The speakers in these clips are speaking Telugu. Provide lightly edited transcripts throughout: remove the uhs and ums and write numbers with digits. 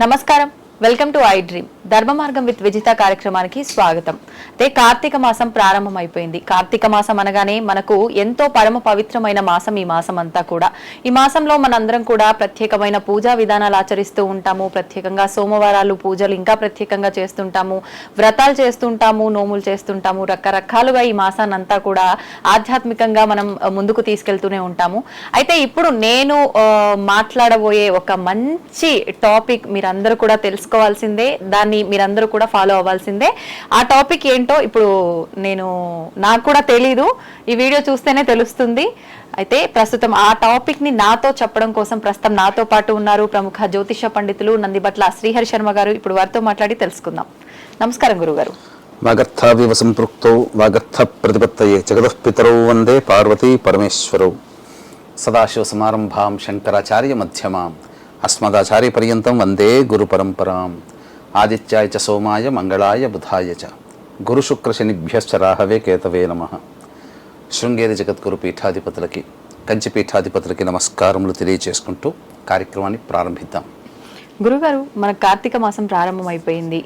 నమస్కారం, వెల్కమ్ టు ఐ డ్రీమ్. ధర్మ మార్గం విత్ విజిత కార్యక్రమానికి స్వాగతం. అయితే కార్తీక మాసం ప్రారంభమైపోయింది. కార్తీక మాసం అనగానే మనకు ఎంతో పరమ పవిత్రమైన మాసం ఈ మాసం అంతా కూడా. ఈ మాసంలో మనందరం కూడా ప్రత్యేకమైన పూజా విధానాలు ఆచరిస్తూ ఉంటాము. ప్రత్యేకంగా సోమవారాలు పూజలు ఇంకా ప్రత్యేకంగా చేస్తుంటాము, వ్రతాలు చేస్తుంటాము, నోములు చేస్తుంటాము. రకరకాలుగా ఈ మాసాన్ని అంతా కూడా ఆధ్యాత్మికంగా మనం ముందుకు తీసుకెళ్తూనే ఉంటాము. అయితే ఇప్పుడు నేను మాట్లాడబోయే ఒక మంచి టాపిక్ మీరందరూ కూడా తెలుసుకోవాల్సిందే, దాన్ని మీరందరూ కూడా ఫాలో అవ్వాల్సిందే. ఆ టాపిక్ ఏంటో ఇప్పుడు నాకు కూడా తెలీదు, ఈ వీడియో చూస్తేనే తెలుస్తుంది. అయితే ప్రస్తుతం ఆ టాపిక్ ని నాతో చెప్పడం కోసం ప్రస్తుతం నాతో పాటు ఉన్నారు ప్రముఖ జ్యోతిష పండితులు నందిబట్ల శ్రీహరి శర్మ గారు. ఇప్పుడు వారితో మాట్లాడి తెలుసుకుందాం. నమస్కారం గురుగారు. వాగర్థావివ సంపృక్తౌ వాగర్థ ప్రతిపత్తయే జగదఃపితరౌ వందే పార్వతీ పరమేశ్వరౌ. సదాశివ సమారంభాం శంకరాచార్య మధ్యమాం అస్మదాచార్య పర్యంతం వందే గురు పరంపరాం. ఆదిత్యాయ చ సోమాయ మంగళాయ బుధాయ చ గురు శుక్ర శనిభ్యశ్చ రాహవే కేతవే నమః. శృంగేరి జగద్గురు పీఠాధిపతులకి, కంచి పీఠాధిపతులకి నమస్కారములు తెలియజేసుకుంటూ కార్యక్రమాన్ని ప్రారంభిద్దాం. గురుగారు, మన కార్తీక మాసం ప్రారంభమైపోయింది.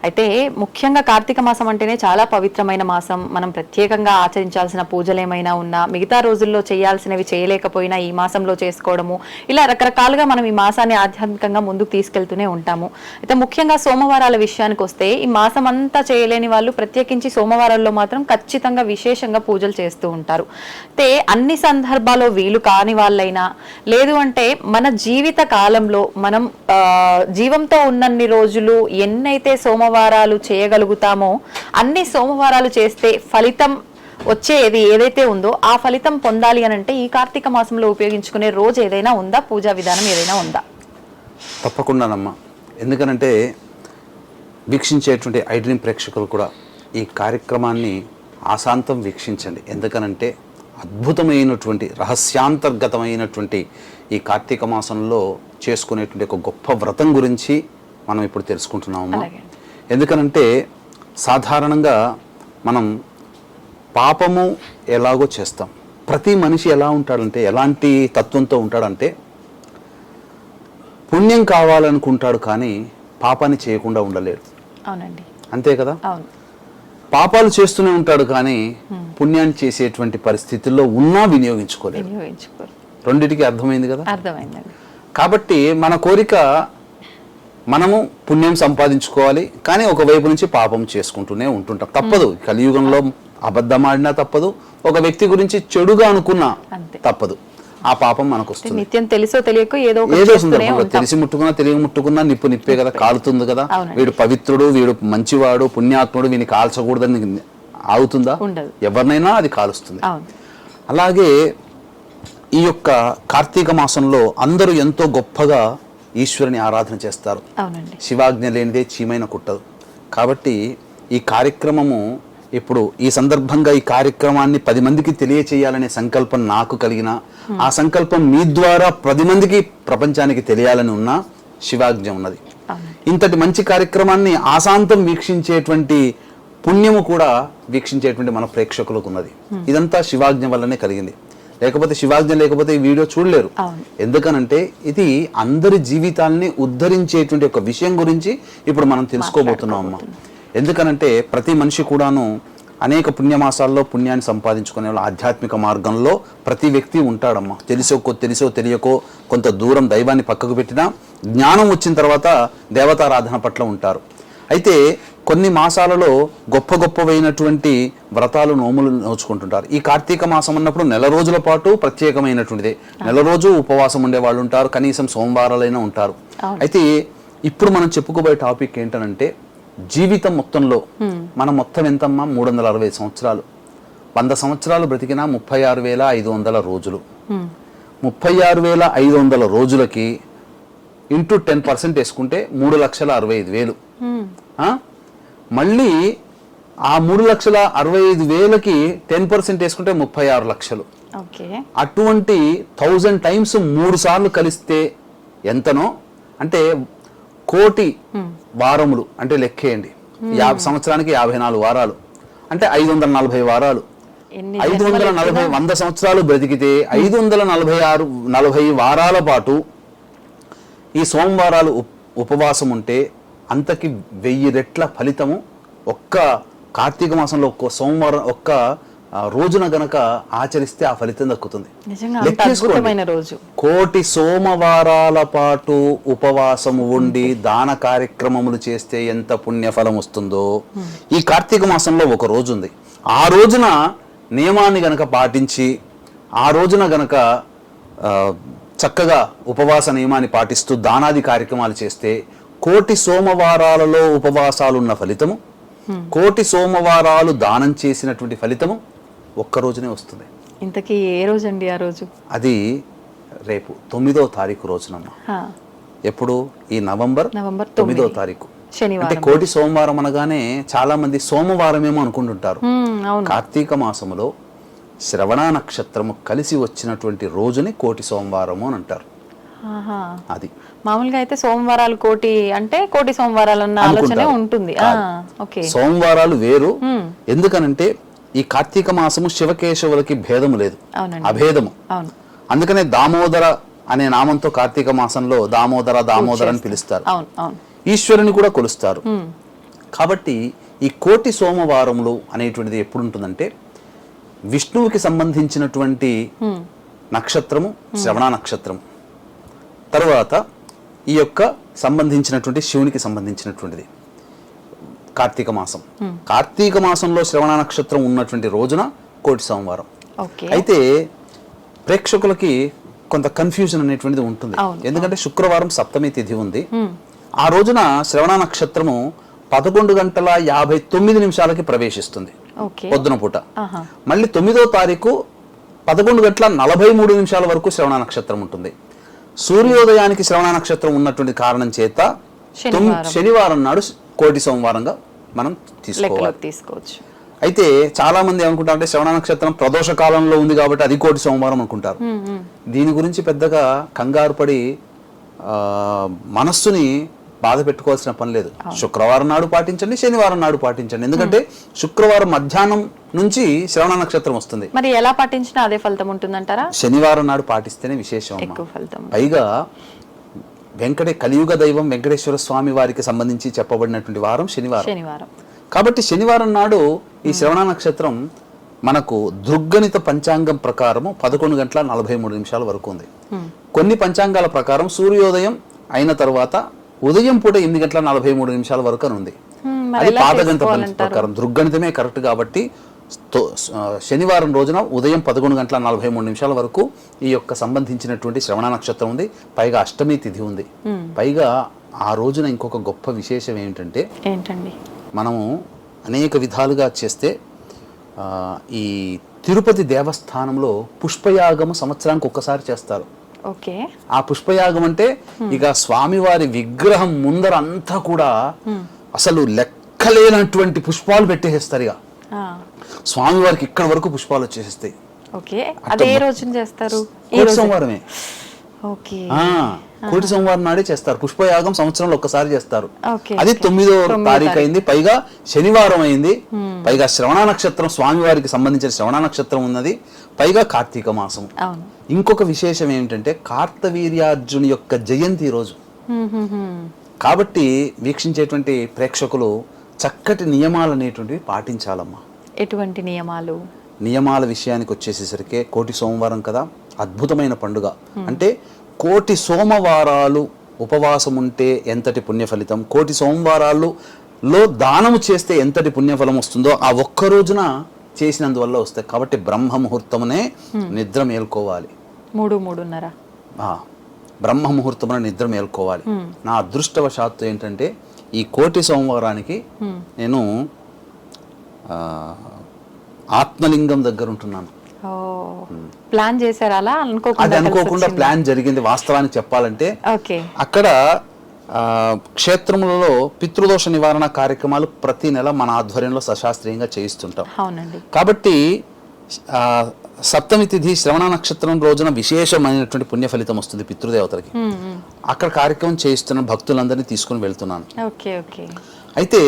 అయితే ముఖ్యంగా కార్తీక మాసం అంటేనే చాలా పవిత్రమైన మాసం. మనం ప్రత్యేకంగా ఆచరించాల్సిన పూజలు ఏమైనా ఉన్నా, మిగతా రోజుల్లో చేయాల్సినవి చేయలేకపోయినా ఈ మాసంలో చేసుకోవడము, ఇలా రకరకాలుగా మనం ఈ మాసాన్ని ఆధ్యాత్మికంగా ముందుకు తీసుకెళ్తూనే ఉంటాము. అయితే ముఖ్యంగా సోమవారాల విషయానికి వస్తే ఈ మాసం అంతా చేయలేని వాళ్ళు ప్రత్యేకించి సోమవారాల్లో మాత్రం ఖచ్చితంగా విశేషంగా పూజలు చేస్తూ ఉంటారు. అయితే అన్ని సందర్భాల్లో వీలు కాని వాళ్ళైనా, లేదు అంటే మన జీవిత కాలంలో మనం జీవంతో ఉన్నన్ని రోజులు ఎన్నైతే సోమవారాలు చేయగలుగుతామో అన్ని సోమవారాలు చేస్తే ఫలితం వచ్చేది ఏదైతే ఉందో ఆ ఫలితం పొందాలి అని అంటే ఈ కార్తీక మాసంలో ఉపయోగించుకునే రోజు ఏదైనా ఉందా? పూజా విధానం ఏదైనా ఉందా? తప్పకుండానమ్మా. ఎందుకనంటే వీక్షించేటువంటి ఐ డ్రీమ్ ప్రేక్షకులు కూడా ఈ కార్యక్రమాన్ని ఆశాంతం వీక్షించండి. ఎందుకనంటే అద్భుతమైనటువంటి రహస్యాంతర్గతమైనటువంటి ఈ కార్తీక మాసంలో చేసుకునేటువంటి ఒక గొప్ప వ్రతం గురించి మనం ఇప్పుడు తెలుసుకుంటున్నామమ్మా. ఎందుకనంటే సాధారణంగా మనం పాపము ఎలాగో చేస్తాం. ప్రతి మనిషి ఎలా ఉంటాడంటే, ఎలాంటి తత్వంతో ఉంటాడంటే, పుణ్యం కావాలనుకుంటాడు కానీ పాపాన్ని చేయకుండా ఉండలేడు. అవునండి, అంతే కదా. అవును, పాపాలు చేస్తూనే ఉంటాడు కానీ పుణ్యాన్ని చేసేటువంటి పరిస్థితుల్లో ఉన్నా వినియోగించుకోలేడు. రెండిటికి అర్థమైంది కదా. అర్థమైందండి. కాబట్టి మన కోరిక మనము పుణ్యం సంపాదించుకోవాలి, కానీ ఒకవైపు నుంచి పాపం చేసుకుంటూనే ఉంటుంటాం. తప్పదు. కలియుగంలో అబద్ధం ఆడినా తప్పదు, ఒక వ్యక్తి గురించి చెడుగా అనుకున్నా తప్పదు. ఆ పాపం మనకు వస్తుంది. నిత్యం తెలుసో తెలియక ఏదో తెలిసి ముట్టుకున్నా తెలియ ముట్టుకున్నా నిప్పు నిప్పే కదా, కాలుతుంది కదా. వీడు పవిత్రుడు, వీడు మంచివాడు, పుణ్యాత్ముడు, వీని కాల్చకూడదని ఆగుతుందా? ఎవరినైనా అది కాలుస్తుంది. అలాగే ఈ యొక్క కార్తీక మాసంలో అందరూ ఎంతో గొప్పగా ఈశ్వరుని ఆరాధన చేస్తారు. శివాజ్ఞ లేనిదే చీమైన కుట్టదు. కాబట్టి ఈ కార్యక్రమము ఇప్పుడు ఈ సందర్భంగా ఈ కార్యక్రమాన్ని 10 మందికి తెలియచేయాలనే సంకల్పం నాకు కలిగిన, ఆ సంకల్పం మీ ద్వారా 10 మందికి ప్రపంచానికి తెలియాలని ఉన్న శివాజ్ఞ ఉన్నది. ఇంతటి మంచి కార్యక్రమాన్ని ఆశాంతం వీక్షించేటువంటి పుణ్యము కూడా వీక్షించేటువంటి మన ప్రేక్షకులకు ఉన్నది. ఇదంతా శివాజ్ఞ వల్లనే కలిగింది. లేకపోతే శివాజ్ఞ లేకపోతే ఈ వీడియో చూడలేరు. ఎందుకనంటే ఇది అందరి జీవితాలని ఉద్ధరించేటువంటి ఒక విషయం గురించి ఇప్పుడు మనం తెలుసుకోబోతున్నాం అమ్మా. ఎందుకనంటే ప్రతి మనిషి కూడాను అనేక పుణ్యమాసాల్లో పుణ్యాన్ని సంపాదించుకునే వాళ్ళు ఆధ్యాత్మిక మార్గంలో ప్రతి వ్యక్తి ఉంటాడమ్మా. తెలిసో తెలియకో కొంత దూరం దైవాన్ని పక్కకు పెట్టినా జ్ఞానం వచ్చిన తర్వాత దేవతారాధన పట్ల ఉంటారు. అయితే కొన్ని మాసాలలో గొప్పవైనటువంటి వ్రతాలు, నోములు నోచుకుంటుంటారు. ఈ కార్తీక మాసం అన్నప్పుడు నెల రోజుల పాటు ప్రత్యేకమైనటువంటిదే. నెల రోజు ఉపవాసం ఉండే వాళ్ళు ఉంటారు, కనీసం సోమవారాలైనా ఉంటారు. అయితే ఇప్పుడు మనం చెప్పుకోబోయే టాపిక్ ఏంటనంటే, జీవితం మొత్తంలో మనం మొత్తం ఎంతమ్మా? 360 సంవత్సరాలు. 100 సంవత్సరాలు బ్రతికినా 36,500 రోజులు. 36,500 రోజులకి ఇంటూ 10% వేసుకుంటే 3,65,000. మళ్ళీ ఆ 3,65,000కి 10% వేసుకుంటే 36 లక్షలు. అటువంటి 1000 టైమ్స్ 3 సార్లు కలిస్తే ఎంతనో అంటే 1,000,000 వారములు అంటే లెక్కేయండి. సంవత్సరానికి 54 వారాలు అంటే 540 వారాలు. 540 100 సంవత్సరాలు బ్రతికితే 540 వారాల పాటు ఈ సోమవారాలు ఉపవాసం ఉంటే అంతకి 1000 రెట్ల ఫలితము ఒక్క కార్తీక మాసంలో ఒక్క సోమవారం ఒక్క రోజున గనక ఆచరిస్తే ఆ ఫలితం దక్కుతుంది. కోటి సోమవారాల పాటు ఉపవాసము ఉండి దాన కార్యక్రమములు చేస్తే ఎంత పుణ్యఫలం వస్తుందో ఈ కార్తీక మాసంలో ఒక రోజు ఉంది. ఆ రోజున నియమాన్ని గనక పాటించి ఆ రోజున గనక చక్కగా ఉపవాస నియమాన్ని పాటిస్తూ దానాది కార్యక్రమాలు చేస్తే కోటి సోమవారాలలో ఉపవాసాలున్న ఫలితము, కోటి సోమవారాలు దానం చేసినటువంటి ఫలితము ఒక్క రోజునే వస్తుంది. ఇంతకీ ఏ రోజు అండి ఆ రోజు? అది రేపు 9వ తారీఖు రోజునమ్మా. ఎప్పుడు? ఈ నవంబర్ 9వ తారీఖు. అంటే కోటి సోమవారం అనగానే చాలా మంది సోమవారమేమో అనుకుంటుంటారు. కార్తీక మాసములో శ్రవణ నక్షత్రము కలిసి వచ్చినటువంటి రోజుని కోటి సోమవారము అని అంటారు. అది మామూలుగా అయితే సోమవారాలు కోటి అంటే కోటి సోమవారాలు అన్న ఆలోచన ఉంటుంది. సోమవారాలు వేరు. ఎందుకనంటే ఈ కార్తీక మాసము శివకేశవులకి భేదము లేదు, అభేదము. అందుకనే దామోదర అనే నామంతో కార్తీక మాసంలో దామోదర అని పిలుస్తారు. ఈశ్వరుని కూడా కొలుస్తారు. కాబట్టి ఈ కోటి సోమవారములు అనేటువంటిది ఎప్పుడు ఉంటుందంటే విష్ణువుకి సంబంధించినటువంటి నక్షత్రము శ్రవణ నక్షత్రము, తరువాత ఈ యొక్క సంబంధించినటువంటి శివునికి సంబంధించినటువంటిది కార్తీక మాసం. కార్తీక మాసంలో శ్రవణ నక్షత్రం ఉన్నటువంటి రోజున కోటి సోమవారం. అయితే ప్రేక్షకులకి కొంత కన్ఫ్యూజన్ అనేటువంటిది ఉంటుంది. ఎందుకంటే శుక్రవారం సప్తమి తిథి ఉంది. ఆ రోజున శ్రవణ నక్షత్రము 11:59 ప్రవేశిస్తుంది పొద్దున పూట. మళ్ళీ 9వ తారీఖు 11:43 వరకు శ్రవణ నక్షత్రం ఉంటుంది. సూర్యోదయానికి శ్రవణ నక్షత్రం ఉన్నటువంటి కారణం చేత శనివారం నాడు కోటి సోమవారంగా మనం తీసుకోవచ్చు. అయితే చాలా మంది ఏమనుకుంటారు అంటే శ్రవణ నక్షత్రం ప్రదోష కాలంలో ఉంది కాబట్టి అది కోటి సోమవారం అనుకుంటారు. దీని గురించి పెద్దగా కంగారు పడి మనస్సుని బాధ పెట్టుకోవాల్సిన పని లేదు. శుక్రవారం నాడు పాటించండి, శనివారం నాడు పాటించండి. ఎందుకంటే శుక్రవారం మధ్యాహ్నం నుంచి శ్రవణ నక్షత్రం వస్తుంది. మరి ఎలా పాటించినా అదే ఫలితం ఉంటుందంటారా? శనివారం నాడు పాటిస్తేనే విశేషం. పైగా కలియుగ దైవం వెంకటేశ్వర స్వామి వారికి సంబంధించి చెప్పబడినటువంటి వారం శనివారం. కాబట్టి శనివారం నాడు ఈ శ్రవణ నక్షత్రం మనకు దృగ్గణిత పంచాంగం ప్రకారము 11:43 వరకు ఉంది. కొన్ని పంచాంగాల ప్రకారం సూర్యోదయం అయిన తర్వాత ఉదయం పూట 8:43 వరకు అని ఉంది. అది పాదగణిత ప్రకారం దృగ్గణితమే కరెక్ట్. కాబట్టి శనివారం రోజున ఉదయం 11:43 వరకు ఈ యొక్క సంబంధించినటువంటి శ్రవణ నక్షత్రం ఉంది. పైగా అష్టమి తిథి ఉంది. పైగా ఆ రోజున ఇంకొక గొప్ప విశేషం ఏంటంటే మనము అనేక విధాలుగా చేస్తే ఈ తిరుపతి దేవస్థానంలో పుష్పయాగము సంవత్సరానికి ఒక్కసారి చేస్తారు. ఆ పుష్పయాగం అంటే ఇక స్వామివారి విగ్రహం ముందర అంతా కూడా అసలు లెక్కలేనటువంటి పుష్పాలు పెట్టేస్తారు. ఇక స్వామివారికి ఇక్కడ వరకు పుష్పాలు వచ్చేస్తాయి. సోమవారమే, కోటి సోమవారం నాడే చేస్తారు. పుష్పయాగం సంవత్సరంలో ఒక్కసారి చేస్తారు. అది 9వ తారీఖు అయింది. పైగా శనివారం అయింది. పైగా శ్రవణ నక్షత్రం స్వామివారికి సంబంధించిన శ్రవణ నక్షత్రం ఉన్నది. పైగా కార్తీక మాసం. ఇంకొక విశేషం ఏమిటంటే కార్తవీర్యార్జుని యొక్క జయంతి రోజు. కాబట్టి వీక్షించేటువంటి ప్రేక్షకులు చక్కటి నియమాలు అనేటువంటివి పాటించాలమ్మా. ఎటువంటి నియమాలు? నియమాల విషయానికి వచ్చేసేసరికి కోటి సోమవారం కదా, అద్భుతమైన పండుగ. అంటే కోటి సోమవారాలు ఉపవాసం ఉంటే ఎంతటి పుణ్య ఫలితం, కోటి సోమవారాల్లో దానము చేస్తే ఎంతటి పుణ్యఫలం వస్తుందో ఆ ఒక్క రోజున చేసినందువల్ల వస్తాయి. కాబట్టి బ్రహ్మ ముహూర్తమునే నిద్ర మేల్కోవాలి. 3:30 బ్రహ్మ ముహూర్తమున నిద్ర మేల్కోవాలి. నా అదృష్టవశాత్తు ఏంటంటే ఈ కోటి సోమవారానికి నేను ఆత్మలింగం దగ్గర ఉంటున్నాను. ప్లాన్ చేశారు అలా? అది అనుకోకుండా ప్లాన్ జరిగింది. వాస్తవానికి చెప్పాలంటే అక్కడ క్షేత్రములలో పితృదోష నివారణ కార్యక్రమాలు ప్రతి నెల మన ఆధ్వర్యంలో సశాస్త్రీయంగా చేయిస్తుంటాం. కాబట్టి సప్తమి తిథి శ్రవణ నక్షత్రం రోజున విశేషమైనటువంటి పుణ్య ఫలితం వస్తుంది పితృదేవతలకి. అక్కడ కార్యక్రమం చేయిస్తున్న భక్తులందరినీ తీసుకుని వెళ్తున్నాను. అయితే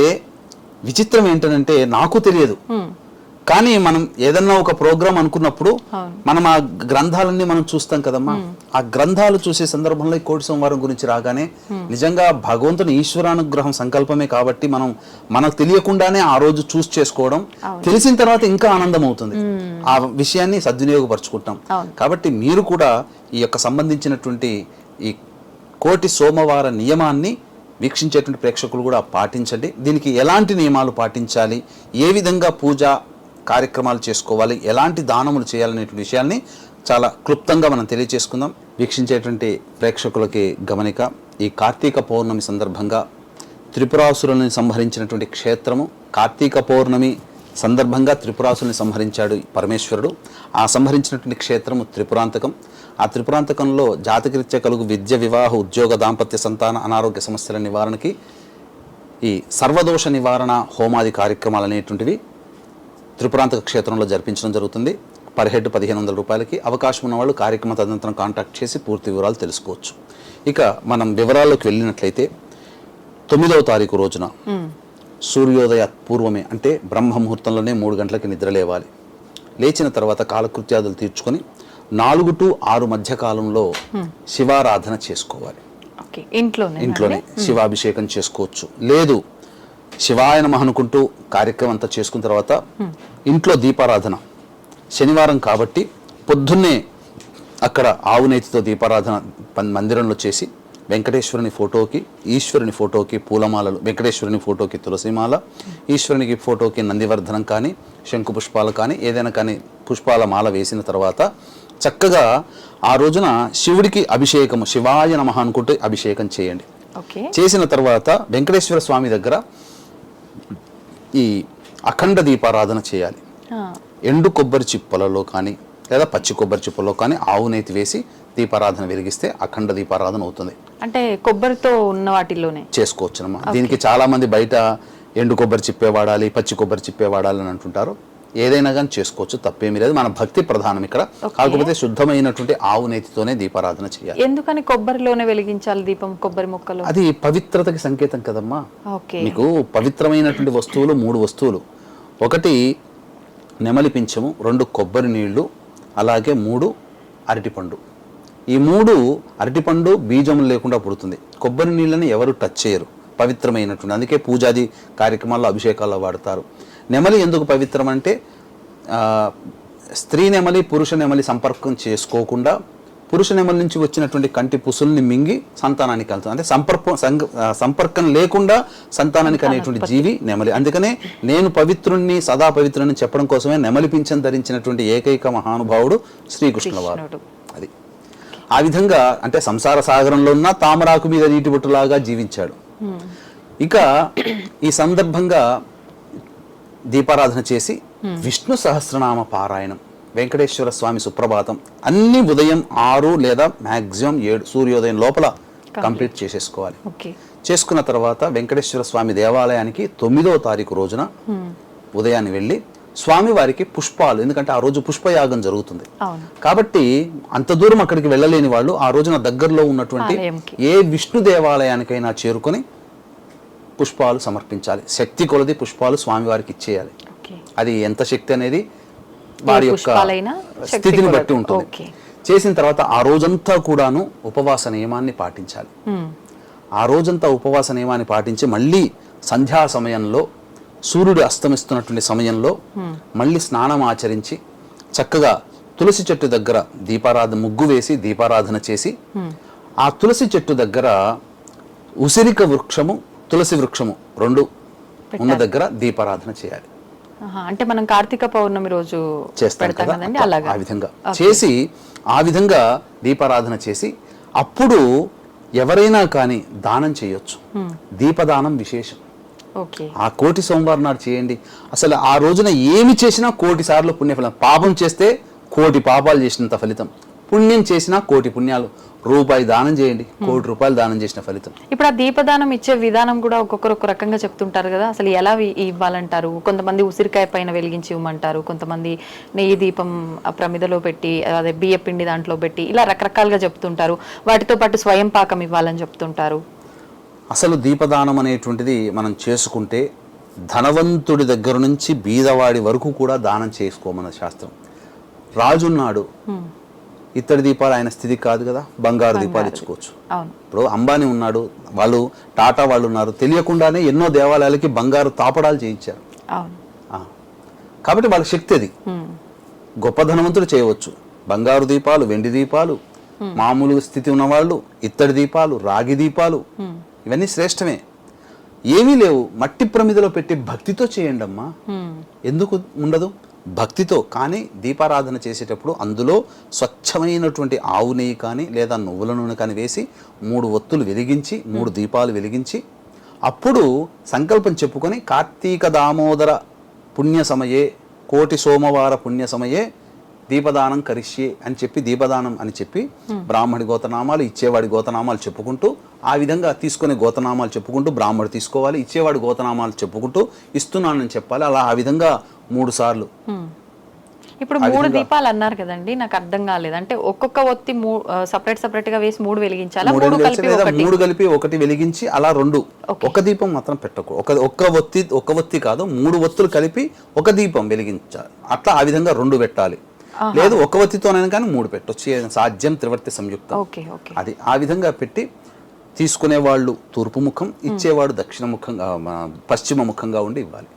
విచిత్రం ఏంటంటే నాకు తెలియదు, కానీ మనం ఏదన్నా ఒక ప్రోగ్రామ్ అనుకున్నప్పుడు మనం ఆ గ్రంథాలన్నీ మనం చూస్తాం కదమ్మా. ఆ గ్రంథాలు చూసే సందర్భంలో ఈ కోటి సోమవారం గురించి రాగానే నిజంగా భగవంతుని ఈశ్వరానుగ్రహం సంకల్పమే కాబట్టి మనం మనకు తెలియకుండానే ఆ రోజు చూస్ చేసుకోవడం, తెలిసిన తర్వాత ఇంకా ఆనందం అవుతుంది. ఆ విషయాన్ని సద్వినియోగపరుచుకుంటాం. కాబట్టి మీరు కూడా ఈ యొక్క సంబంధించినటువంటి ఈ కోటి సోమవార నియమాన్ని వీక్షించేటువంటి ప్రేక్షకులు కూడా పాటించండి. దీనికి ఎలాంటి నియమాలు పాటించాలి, ఏ విధంగా పూజ కార్యక్రమాలు చేసుకోవాలి, ఎలాంటి దానములు చేయాలనే విషయాల్ని చాలా క్లుప్తంగా మనం తెలియజేసుకుందాం. వీక్షించేటువంటి ప్రేక్షకులకి గమనిక, ఈ కార్తీక పౌర్ణమి సందర్భంగా త్రిపురాసురులను సంహరించినటువంటి క్షేత్రము. కార్తీక పౌర్ణమి సందర్భంగా త్రిపురాసుల్ని సంహరించాడు పరమేశ్వరుడు. ఆ సంహరించినటువంటి క్షేత్రము త్రిపురాంతకం. ఆ త్రిపురాంతకంలో జాతకరీత్యా కలుగు విద్య, వివాహ, ఉద్యోగ, దాంపత్య, సంతాన, అనారోగ్య సమస్యల నివారణకి ఈ సర్వదోష నివారణ హోమాది కార్యక్రమాలు అనేటువంటివి త్రిపురాంతక క్షేత్రంలో జరిపించడం జరుగుతుంది. పర్ హెడ్ 1500 రూపాయలకి. అవకాశం ఉన్నవాళ్ళు కార్యక్రమ తదనంతరం కాంటాక్ట్ చేసి పూర్తి వివరాలు తెలుసుకోవచ్చు. ఇక మనం వివరాల్లోకి వెళ్ళినట్లయితే 9వ తారీఖు రోజున సూర్యోదయ పూర్వమే అంటే బ్రహ్మ ముహూర్తంలోనే 3 గంటలకి నిద్ర లేవాలి. లేచిన తర్వాత కాలకృత్యాదులు తీర్చుకొని 4 to 6 మధ్య కాలంలో శివారాధన చేసుకోవాలి. ఇంట్లోనే శివాభిషేకం చేసుకోవచ్చు. లేదు శివాయ నమః అనుకుంటూ కార్యక్రమం అంతా చేసుకున్న తర్వాత ఇంట్లో దీపారాధన. శనివారం కాబట్టి పొద్దున్నే అక్కడ ఆవు నేతితో దీపారాధన మందిరంలో చేసి వెంకటేశ్వరుని ఫోటోకి, ఈశ్వరుని ఫోటోకి పూలమాలలు, వెంకటేశ్వరుని ఫోటోకి తులసిమాల, ఈశ్వరునికి ఫోటోకి నందివర్ధనం కానీ శంకు పుష్పాలు కానీ ఏదైనా కానీ పుష్పాల మాల వేసిన తర్వాత చక్కగా ఆ రోజున శివుడికి అభిషేకము, శివాయ నమః అనుకుంటూ అభిషేకం చేయండి. చేసిన తర్వాత వెంకటేశ్వర స్వామి దగ్గర ఈ అఖండ దీపారాధన చేయాలి. ఎండు కొబ్బరి చిప్పలలో కానీ లేదా పచ్చి కొబ్బరి చిప్పలో కానీ ఆవు నేతి వేసి దీపారాధన వెలిగిస్తే అఖండ దీపారాధన అవుతుంది. అంటే కొబ్బరితో ఉన్న వాటిలోనే చేసుకోవచ్చునమ్మా. దీనికి చాలా మంది బయట ఎండు కొబ్బరి చిప్పే వాడాలి, పచ్చి కొబ్బరి చిప్పే వాడాలి అని అంటుంటారు. ఏదైనా కానీ చేసుకోవచ్చు, తప్పేమీ లేదు. మన భక్తి ప్రధానం ఇక్కడ. కాకపోతే శుద్ధమైనటువంటి ఆవు నేతితోనే దీపారాధన చేయాలి. ఎందుకని కొబ్బరిలోనే వెలిగించాలి దీపం? కొబ్బరి మొక్కలు అది పవిత్రతకి సంకేతం కదమ్మా. మీకు పవిత్రమైనటువంటి వస్తువులు 3 వస్తువులు. 1 నెమలి పింఛము, 2 కొబ్బరి నీళ్లు, అలాగే 3 అరటిపండు. ఈ 3 అరటిపండు బీజములు లేకుండా పుడుతుంది. కొబ్బరి నీళ్ళని ఎవరు టచ్ చేయరు, పవిత్రమైనటువంటి. అందుకే పూజాది కార్యక్రమాల్లో అభిషేకాల్లో వాడతారు. నెమలి ఎందుకు పవిత్రం అంటే స్త్రీ నెమలి పురుష నెమలి సంపర్కం చేసుకోకుండా పురుష నెమలి నుంచి వచ్చినటువంటి కంటి పుసుల్ని మింగి సంతానానికి వెళ్తుంది. అంటే సంపర్కం లేకుండా సంతానానికి అనేటువంటి జీవి నెమలి. అందుకనే నేను పవిత్రుణ్ణి, సదా పవిత్రుని చెప్పడం కోసమే నెమలి పింఛం ధరించినటువంటి ఏకైక మహానుభావుడు శ్రీకృష్ణుల వారు. అది ఆ విధంగా అంటే సంసార సాగరంలో ఉన్న తామరాకు మీద నీటి బొట్టులాగా జీవించాడు. ఇక ఈ సందర్భంగా దీపారాధన చేసి విష్ణు సహస్రనామ పారాయణం, వెంకటేశ్వర స్వామి సుప్రభాతం అన్ని ఉదయం 6 లేదా మాక్సిమం 7 సూర్యోదయం లోపల కంప్లీట్ చేసేసుకోవాలి. చేసుకున్న తర్వాత వెంకటేశ్వర స్వామి దేవాలయానికి 9వ తారీఖు రోజున ఉదయాన్ని వెళ్ళి స్వామి వారికి పుష్పాలు, ఎందుకంటే ఆ రోజు పుష్పయాగం జరుగుతుంది కాబట్టి అంత దూరం అక్కడికి వెళ్ళలేని వాళ్ళు ఆ రోజున దగ్గరలో ఉన్నటువంటి ఏ విష్ణు దేవాలయానికైనా చేరుకొని పుష్పాలు సమర్పించాలి. శక్తి కొలది పుష్పాలు స్వామివారికి ఇచ్చేయాలి. అది ఎంత శక్తి అనేది వారి యొక్క స్థితిని బట్టి ఉంటుంది. చేసిన తర్వాత ఆ రోజంతా కూడాను ఉపవాస నియమాన్ని పాటించాలి. ఆ రోజంతా ఉపవాస నియమాన్ని పాటించి మళ్ళీ సంధ్యా సమయంలో సూర్యుడు అస్తమిస్తున్నటువంటి సమయంలో మళ్ళీ స్నానం ఆచరించి చక్కగా తులసి చెట్టు దగ్గర ముగ్గు వేసి దీపారాధన చేసి ఆ తులసి చెట్టు దగ్గర ఉసిరిక వృక్షము, తులసి వృక్షము 2 ఉన్న దగ్గర దీపారాధన చేయాలి. అంటే మనం కార్తీక పౌర్ణమి రోజు చేస్తాం కదా, ఆ విధంగా చేసి ఆ విధంగా దీపారాధన చేసి అప్పుడు ఎవరైనా కానీ దానం చేయొచ్చు. దీపదానం విశేషం. ఆ కోటి సోమవారం నాడు చేయండి. అసలు ఆ రోజున ఏమి చేసినా 1,000,000 సార్లు పుణ్యఫలం. పాపం చేస్తే 1,000,000 పాపాలు చేసినంత ఫలితం, పుణ్యం చేసినా 1,000,000 పుణ్యాలు. రూపాయి దానం చేయండి, 1,000,000 రూపాయలు దానం చేసిన ఫలితం. ఇప్పుడు ఆ దీపదానం ఇచ్చే విధానం కూడా ఒక్కొక్కరు ఒక రకంగా చెప్తుంటారు కదా, అసలు ఎలా ఇవ్వాలంటారు? కొంతమంది ఉసిరికాయ పైన వెలిగించి ఇవ్వమంటారు, కొంతమంది నెయ్యి దీపం ప్రమిదలో పెట్టి, అదే బియ్య పిండి దాంట్లో పెట్టి, ఇలా రకరకాలుగా చెప్తుంటారు. వాటితో పాటు స్వయం పాకం ఇవ్వాలని చెప్తుంటారు. అసలు దీపదానం అనేటువంటిది మనం చేసుకుంటే ధనవంతుడి దగ్గర నుంచి బీదవాడి వరకు కూడా దానం చేసుకోమన్న శాస్త్రం. రాజున్నాడు, ఇత్తడి దీపాలు ఆయన స్థితి కాదు కదా, బంగారు దీపాలు ఇచ్చుకోవచ్చు. ఇప్పుడు అంబానీ ఉన్నాడు, వాళ్ళు టాటా వాళ్ళు ఉన్నారు, తెలియకుండానే ఎన్నో దేవాలయాలకి బంగారు తాపడాలు చేయించారు. కాబట్టి వాళ్ళ శక్తి అది. గొప్ప ధనవంతుడు చేయవచ్చు. బంగారు దీపాలు, వెండి దీపాలు, మామూలు స్థితి ఉన్నవాళ్ళు ఇత్తడి దీపాలు, రాగి దీపాలు, ఇవన్నీ శ్రేష్టమే. ఏమీ లేవు, మట్టి ప్రమిదలో పెట్టి భక్తితో చేయండి అమ్మా. ఎందుకు ఉండదు? భక్తితో. కానీ దీపారాధన చేసేటప్పుడు అందులో స్వచ్ఛమైనటువంటి ఆవు నెయ్యి కానీ లేదా నువ్వుల నూనె కానీ వేసి 3 ఒత్తులు వెలిగించి 3 దీపాలు వెలిగించి అప్పుడు సంకల్పం చెప్పుకొని కార్తీక దామోదర పుణ్య సమయే కోటి సోమవార పుణ్య సమయే దీపదానం కరిష్యే అని చెప్పి దీపదానం అని చెప్పి బ్రాహ్మడి గోతనామాలు, ఇచ్చేవాడి గోతనామాలు చెప్పుకుంటూ, ఆ విధంగా తీసుకునే గోతనామాలు చెప్పుకుంటూ బ్రాహ్మడు తీసుకోవాలి, ఇచ్చేవాడి గోతనామాలు చెప్పుకుంటూ ఇస్తున్నానని చెప్పాలి. అలా ఆ విధంగా 3 సార్లు. ఇప్పుడు 3 దీపాలు అన్నారు కదండి, నాకు అర్థం కాలేదు. అంటే ఒక్కొక్క ఒత్తి సపరేట్ గా వేసి 3 వెలిగించాలా? 3 కలిపి ఒకటి వెలిగించి అలా 2. ఒక దీపం మాత్రం పెట్టకూడదు. ఒక్క ఒత్తి కాదు, 3 ఒత్తులు కలిపి ఒక దీపం వెలిగించాలి. అట్లా ఆ విధంగా 2 పెట్టాలి. లేదు ఒక ఒత్తితోనైనా కానీ 3 పెట్టొచ్చు. సాధ్యం త్రివర్తి సంయుక్తం. అది ఆ విధంగా పెట్టి తీసుకునే వాళ్ళు తూర్పు ముఖం, ఇచ్చేవాడు దక్షిణ ముఖంగా పశ్చిమ ముఖంగా ఉండి ఇవ్వాలి.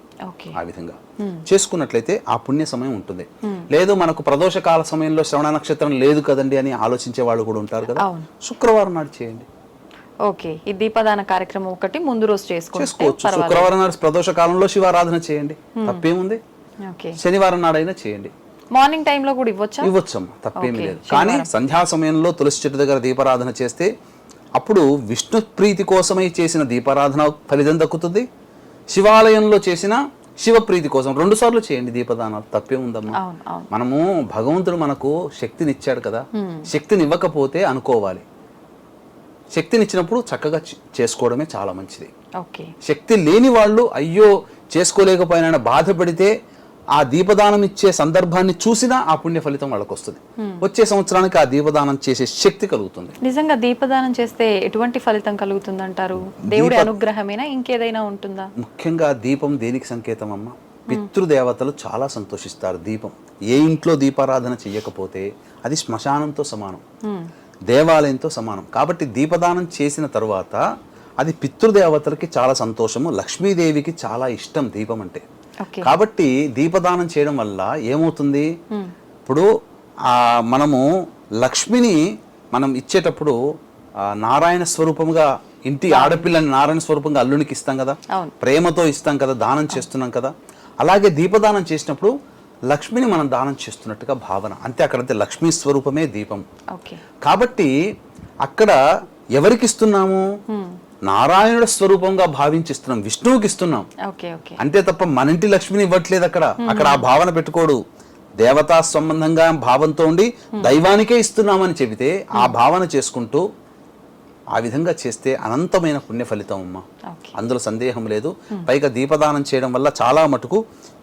ఆ విధంగా చేసుకున్నట్లయితే ఆ పుణ్య సమయం ఉంటుంది. లేదు మనకు ప్రదోషకాల సమయంలో శ్రవణ నక్షత్రం లేదు కదండి అని ఆలోచించే వాళ్ళు కూడా ఉంటారు కదా, శుక్రవారం నాడు చేయండి. ఈ దీపదాన కార్యక్రమం ఒకటి ముందు రోజు చేసుకోవచ్చు. శుక్రవారం నాడు ప్రదోష కాలంలో శివారాధన చేయండి, తప్పేముంది. శనివారం నాడైనా చేయండి. మార్నింగ్ టైంలో కూడా ఇవ్వచ్చమ్మా, తప్పేమీ లేదు. కానీ సంధ్యా సమయంలో తులసి చెట్టు దగ్గర దీపారాధన చేస్తే అప్పుడు విష్ణు ప్రీతి కోసమై చేసిన దీపారాధన ఫలితం దక్కుతుంది. శివాలయంలో చేసిన శివ ప్రీతి కోసం 2 సార్లు చేయండి దీపదానాలు, తప్పే ఉందమ్మా. మనము భగవంతుడు మనకు శక్తినిచ్చాడు కదా, శక్తిని ఇవ్వకపోతే అనుకోవాలి. శక్తినిచ్చినప్పుడు చక్కగా చేసుకోవడమే చాలా మంచిది. శక్తి లేని వాళ్ళు అయ్యో చేసుకోలేకపోయినా బాధపడితే ఆ దీపదానం ఇచ్చే సందర్భాన్ని చూసినా ఆ పుణ్య ఫలితం వాళ్ళకి వస్తుంది. వచ్చే సంవత్సరానికి ఆ దీపదానం చేసే శక్తి కలుగుతుంది. నిజంగా దీపదానం చేస్తే ఎటువంటి ఫలితం కలుగుతుంది అంటారు? దేవుడి అనుగ్రహమేనా, ఇంకేదైనా ఉంటుందా? ముఖ్యంగా దీపం దేనికి సంకేతం అమ్మా? పితృదేవతలు చాలా సంతోషిస్తారు. దీపం ఏ ఇంట్లో దీపారాధన చెయ్యకపోతే అది శ్మశానంతో సమానం, దేవాలయంతో సమానం. కాబట్టి దీపదానం చేసిన తరువాత అది పితృదేవతలకి చాలా సంతోషము, లక్ష్మీదేవికి చాలా ఇష్టం దీపం అంటే. కాబట్టి దీపదానం చేయడం వల్ల ఏమవుతుంది, ఇప్పుడు మనము లక్ష్మిని మనం ఇచ్చేటప్పుడు నారాయణ స్వరూపంగా, ఇంటి ఆడపిల్లని నారాయణ స్వరూపంగా అల్లునికి ఇస్తాం కదా, ప్రేమతో ఇస్తాం కదా, దానం చేస్తున్నాం కదా. అలాగే దీపదానం చేసినప్పుడు లక్ష్మిని మనం దానం చేస్తున్నట్టుగా భావన. అంతే, అక్కడంతే లక్ష్మీ స్వరూపమే దీపం. కాబట్టి అక్కడ ఎవరికి ఇస్తున్నాము? నారాయణుడ స్వరూపంగా భావించిస్తున్నాం, విష్ణువుకి ఇస్తున్నాం అంతే తప్ప మన ఇంటి లక్ష్మిని ఇవ్వట్లేదు. అక్కడ ఆ భావన పెట్టుకోడు. దేవతా సంబంధంగా భావంతో ఉండి దైవానికే ఇస్తున్నామని చెబితే ఆ భావన చేసుకుంటూ ఆ విధంగా చేస్తే అనంతమైన పుణ్య ఫలితం అమ్మా, అందులో సందేహం లేదు. పైగా దీపదానం చేయడం వల్ల చాలా మటుకు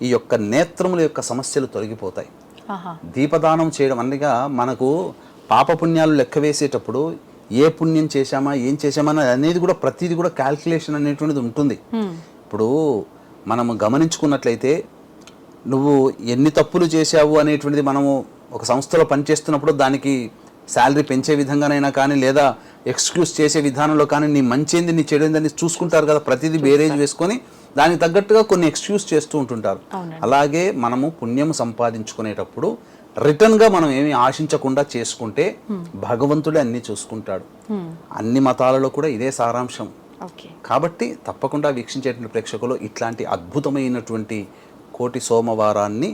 ఈ యొక్క నేత్రముల యొక్క సమస్యలు తొలగిపోతాయి. దీపదానం చేయడం అనగా మనకు పాపపుణ్యాలు లెక్క వేసేటప్పుడు ఏ పుణ్యం చేశామా, ఏం చేశామా అనేది కూడా ప్రతిదీ కూడా క్యాల్కులేషన్ అనేటువంటిది ఉంటుంది. ఇప్పుడు మనము గమనించుకున్నట్లయితే నువ్వు ఎన్ని తప్పులు చేశావు అనేటువంటిది మనము ఒక సంస్థలో పనిచేస్తున్నప్పుడు దానికి శాలరీ పెంచే విధంగానైనా కానీ లేదా ఎక్స్క్యూజ్ చేసే విధానంలో కానీ నీ మంచిది నీ చెడుందని చూసుకుంటారు కదా, ప్రతిదీ బేరేజ్ వేసుకొని దానికి తగ్గట్టుగా కొన్ని ఎక్స్క్యూజ్ చేస్తూ ఉంటుంటారు. అలాగే మనము పుణ్యం సంపాదించుకునేటప్పుడు రిటర్న్గా మనం ఏమి ఆశించకుండా చేసుకుంటే భగవంతుడే అన్ని చూసుకుంటాడు. అన్ని మతాలలో కూడా ఇదే సారాంశం. కాబట్టి తప్పకుండా వీక్షించేటువంటి ప్రేక్షకులు ఇట్లాంటి అద్భుతమైనటువంటి కోటి సోమవారాన్ని